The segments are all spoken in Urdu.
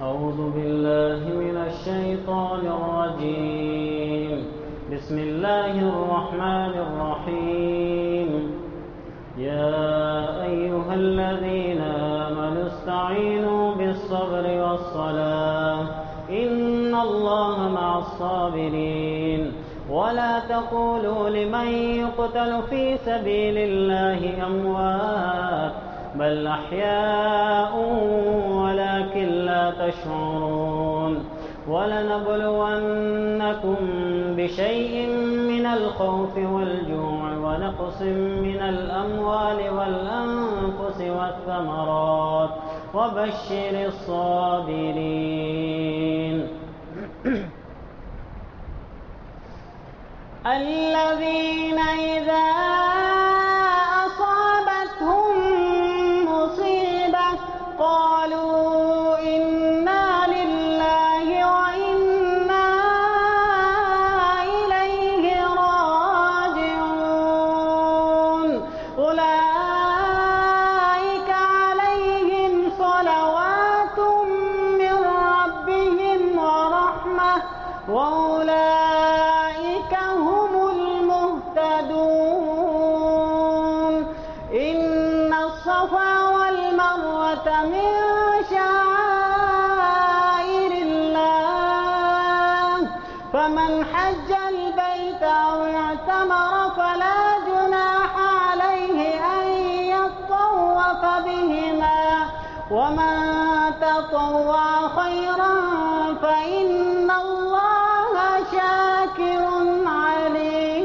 أعوذ بالله من الشيطان الرجيم. بسم الله الرحمن الرحيم. يا أيها الذين آمنوا استعينوا بالصبر والصلاة إن الله مع الصابرين. ولا تقولوا لمن يقتل في سبيل الله أموات بل أحياء ولكن لا تشعرون. ولنبلونكم بشيء من الخوف والجوع ونقص من الأموال والأنفس والثمرات وبشر الصابرين. الذين إذا أصابتهم مصيبة قالوا إنا لله وإنا إليه راجعون. أولئك عليهم صلوات من ربهم ورحمة وأولئك هم المهتدون. إن الصفا والمروة من شعائر الله فمن حج البيت أو اعتمر فلا جناح عليه أن يطوف بهما ومن تطوع خيرا فإن الله شاكر عليم.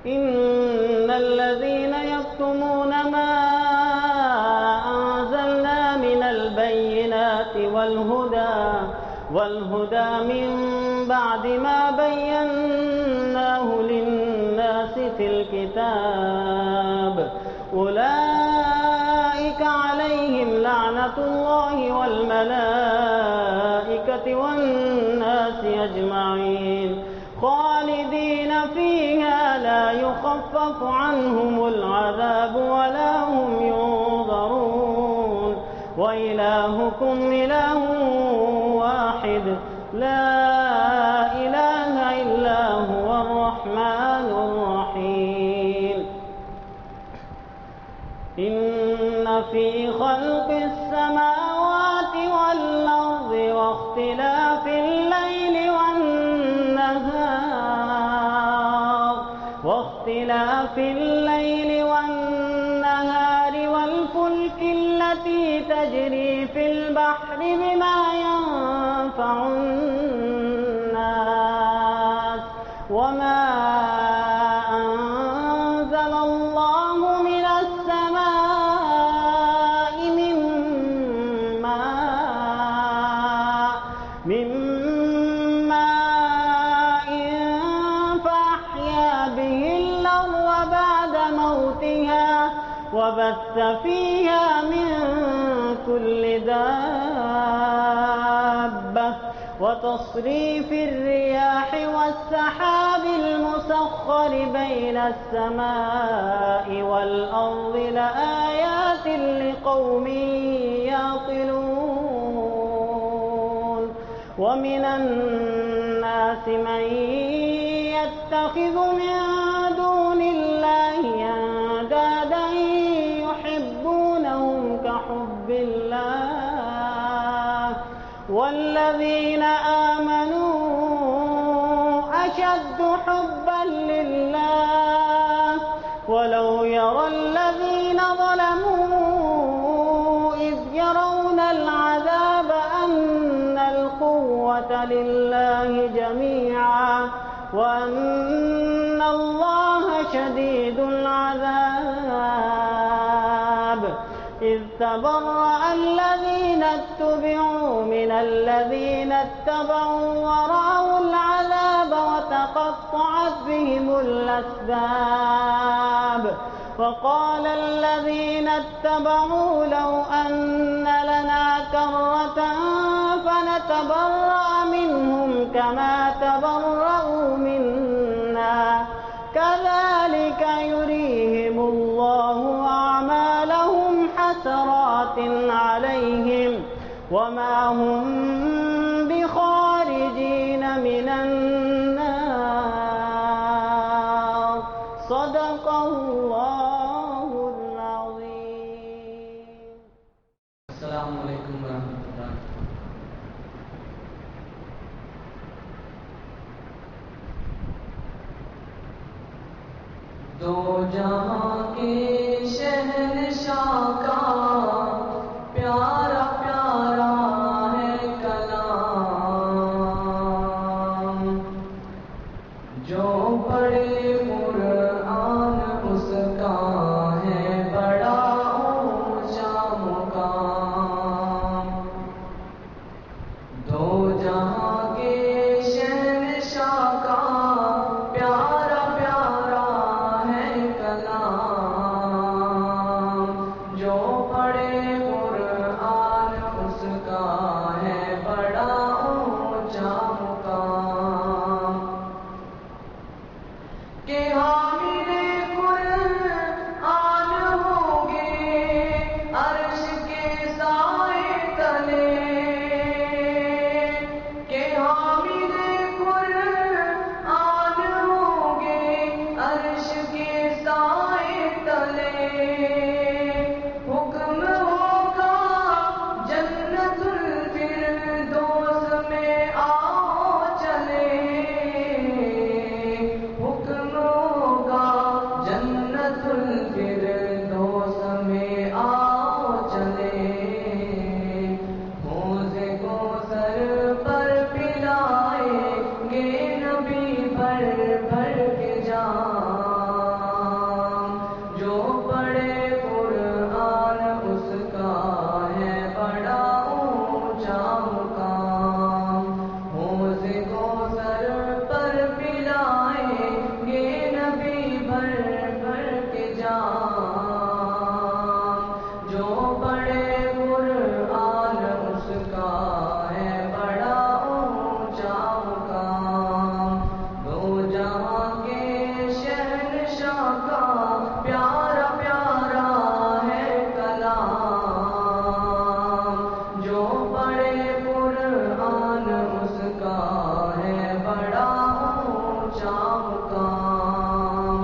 إن الذين يكتمون ما أنزلنا من البينات والهدى من بعد ما بيناه للناس في الكتاب أولئك عليهم لعنة الله والملائكة والناس أجمعين خالدين فيها لا يخفف عنهم العذاب ولا هم ينظرون. وإلهكم إله واحد لا إله إلا هو الرحمن الرحيم. إن في خلق السماوات والأرض واختلاف الليل والنهار والفلك التي تجري في البحر بما ينفع الناس وما أنزل الله من السماء من ماء فأحيا به الأرض بعد موتها وبث فيها من كل دابة وتصريف الرياح والسحاب المسخر بين السماء والأرض لآيات لقوم يعقلون. ومن الناس من يتخذ من دون الله أندادا يحبونهم كحب الله والذين آمنوا أشد حبا لله ولو يرى الذين ظلموا إذ يرون العذاب أن القوة لله جميعا وأن الله شديد العذاب. إذ تبرأ الذين اتبعوا من الذين اتبعوا ورأوا العذاب وتقطعت بهم الأسباب. وقال الذين اتبعوا لو أن لنا كرة فنتبرأ منهم كما تبرأوا منا كذلك يريهم الله أعمالهم حسرات حسرات عليهم وما هم بخارجين من النار صدق الله العظيم. السلام علیکم ورحمۃ اللہ. دو جہاں کے شہنشاہ کا پیارا پیارا ہے کلام، جو پڑھے قرآن اس کا ہے بڑا اونچا مقام. دو جہاں کے شہنشاہ کا پیارا پیارا ہے کلام، جو پڑھے قرآن اس کا ہے بڑا اونچا مقام. کہ حامل قرآن ہوں گے عرش کے سائے تلے، کہ حامل قرآن ہوں گے عرش کے سائے تلے. حکم ہوگا جنت الفردوس میں آؤ چلے، حکم ہوگا جنت الفردوس میں آؤ چلے. حوض کوثر پر پلائیں گے نبی بھر بھر کے جام، جو پڑھے قرآن اس کا ہے بڑا اونچا مقام. حوض کوثر پر پلائیں گے نبی بھر بھر کے جام، جو پڑھے قرآن اس کا ہے بڑا اونچا مقام. دو جہاں کے شہنشاہ کا پیارا پیارا ہے کلام، جو پڑھے قرآن اس کا ہے بڑا اونچا مقام.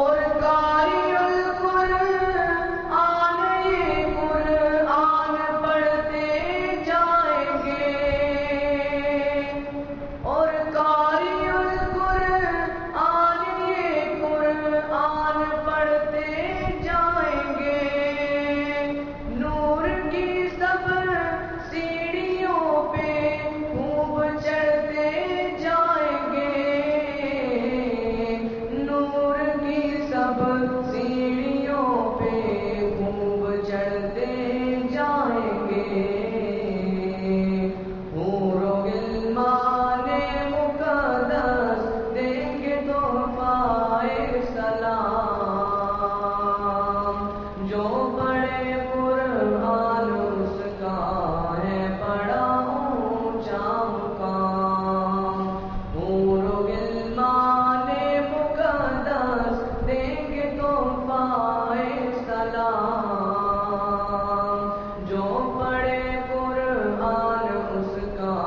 اور قاری القرآن یہ قرآن پڑھتے جائیں گے، اور قاری القرآن یہ قرآن پڑھتے جائیں گے. نور کی سب سیڑھیوں پہ خوب چڑھتے جائیں گے، نور کی سب سیڑھیوں پہ خوب چڑھتے جائیں گے. حور و غلمان مقدس دیں گے تحفہ سلام، جو پڑھے قرآن اس کا ہے بڑا اونچا مقام. حور و غلمان مقدس دیں گے تحفہ سلام، جو پڑھے قرآن اس کا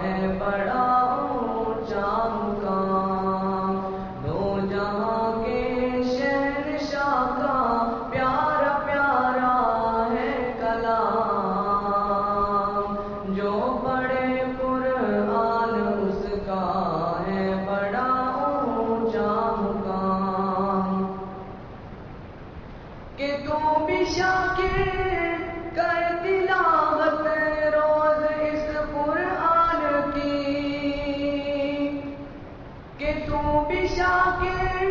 ہے بڑا اونچا مقام. دو جہاں کے شہنشاہ کا پیارا پیارا ہے کلام، جو پڑھے قرآن اس کا ہے بڑا اونچا مقام. کہ تو بھی شاکر کر تلاوت روز اس قرآن کی، کہ تو بھی شاکر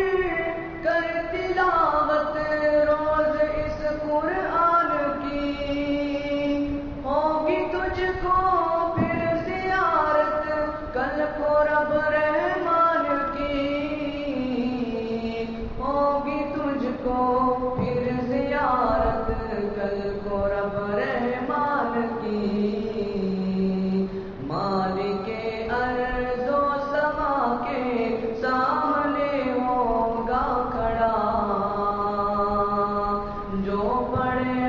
کر تلاوت روز اس قرآن کی. ہوگی تجھ کو پھر زیارت کل کو رب رحمان کی، ہوگی تجھ کو پھر زیارت کل کو رب رحمان جو پڑھے